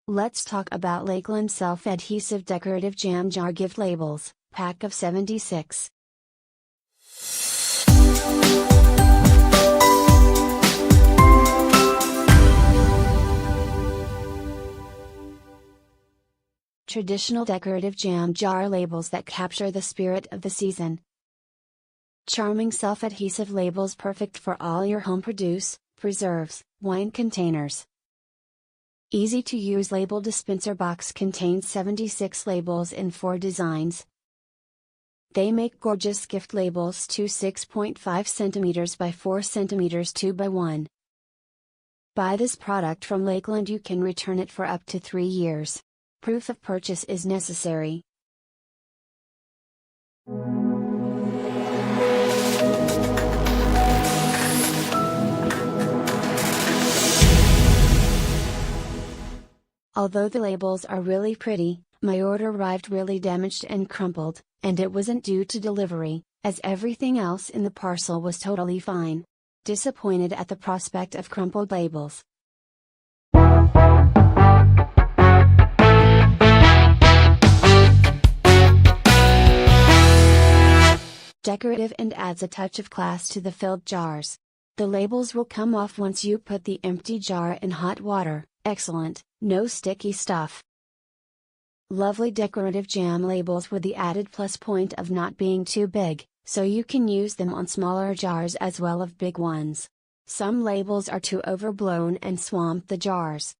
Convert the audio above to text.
Let's talk about Lakeland self-adhesive decorative jam jar gift labels, pack of 76. Traditional decorative jam jar labels that capture the spirit of the season. Charming self-adhesive labels perfect for all your home produce, preserves, wine containers. Easy to use label dispenser box contains 76 labels in 4 designs. They make gorgeous gift labels to 6.5 cm by 4 cm 2 by 1. Buy this product from Lakeland. You can return it for up to 3 years. Proof of purchase is necessary. Although the labels are really pretty, my order arrived really damaged and crumpled, and it wasn't due to delivery, as everything else in the parcel was totally fine. Disappointed at the prospect of crumpled labels. Decorative and adds a touch of class to the filled jars. The labels will come off once you put the empty jar in hot water. Excellent, no sticky stuff. Lovely decorative jam labels with the added plus point of not being too big, so you can use them on smaller jars as well as big ones. Some labels are too overblown and swamp the jars.